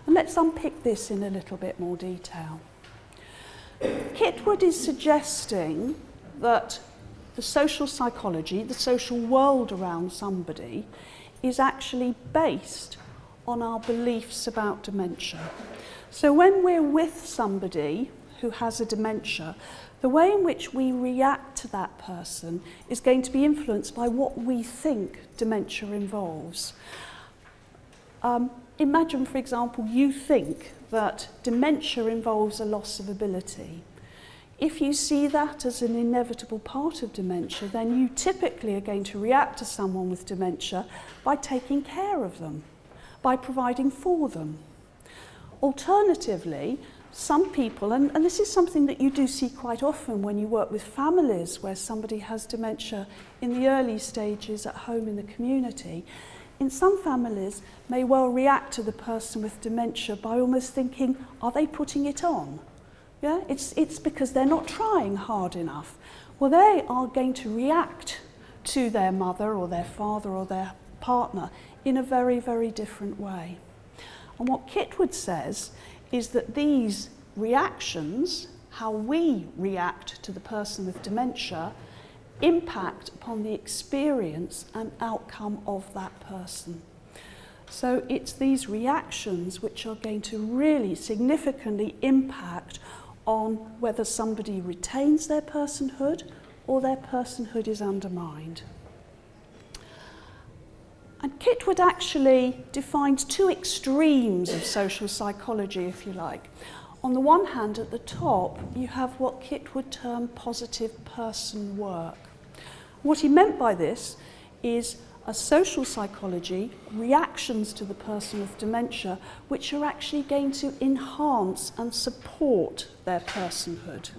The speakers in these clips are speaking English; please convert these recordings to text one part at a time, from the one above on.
And let's unpick this in a little bit more detail. Kitwood is suggesting that the social psychology, the social world around somebody, is actually based on our beliefs about dementia. So when we're with somebody who has a dementia, the way in which we react to that person is going to be influenced by what we think dementia involves. Imagine, for example, you think that dementia involves a loss of ability. If you see that as an inevitable part of dementia, then you typically are going to react to someone with dementia by taking care of them, by providing for them. Alternatively, some people, and this is something that you do see quite often when you work with families where somebody has dementia in the early stages at home in the community, in some families may well react to the person with dementia by almost thinking, are they putting it on? Yeah, it's because they're not trying hard enough. Well, they are going to react to their mother or their father or their partner in a very, very different way. And what Kitwood says is that these reactions, how we react to the person with dementia, impact upon the experience and outcome of that person. So it's these reactions which are going to really significantly impact on whether somebody retains their personhood or their personhood is undermined. And Kitwood actually defines two extremes of social psychology, if you like. On the one hand, at the top, you have what Kitwood termed positive person work. What he meant by this is a social psychology, reactions to the person with dementia, which are actually going to enhance and support their personhood.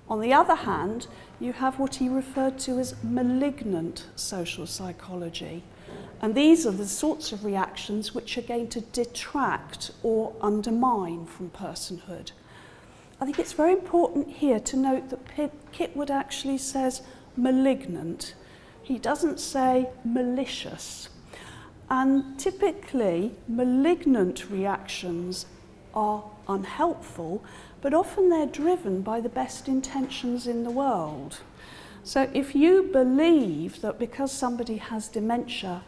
On the other hand, you have what he referred to as malignant social psychology. And these are the sorts of reactions which are going to detract or undermine from personhood. I think it's very important here to note that Kitwood actually says malignant. He doesn't say malicious. And typically, malignant reactions are unhelpful, but often they're driven by the best intentions in the world. So if you believe that because somebody has dementia,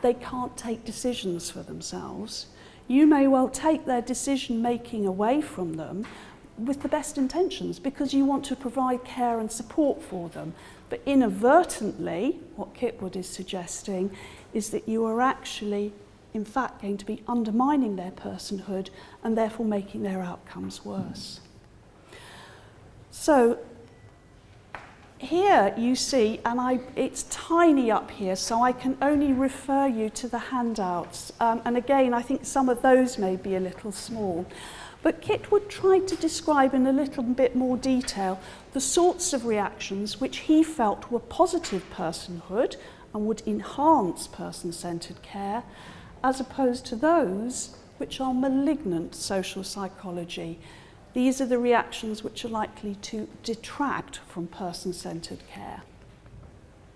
they can't take decisions for themselves, you may well take their decision making away from them with the best intentions because you want to provide care and support for them. But inadvertently, what Kitwood is suggesting is that you are actually, in fact, going to be undermining their personhood and therefore making their outcomes worse. So here you see, and it's tiny up here, so I can only refer you to the handouts. And again, I think some of those may be a little small. But Kitwood tried to describe in a little bit more detail the sorts of reactions which he felt were positive personhood and would enhance person-centred care, as opposed to those which are malignant social psychology. These are the reactions which are likely to detract from person-centred care.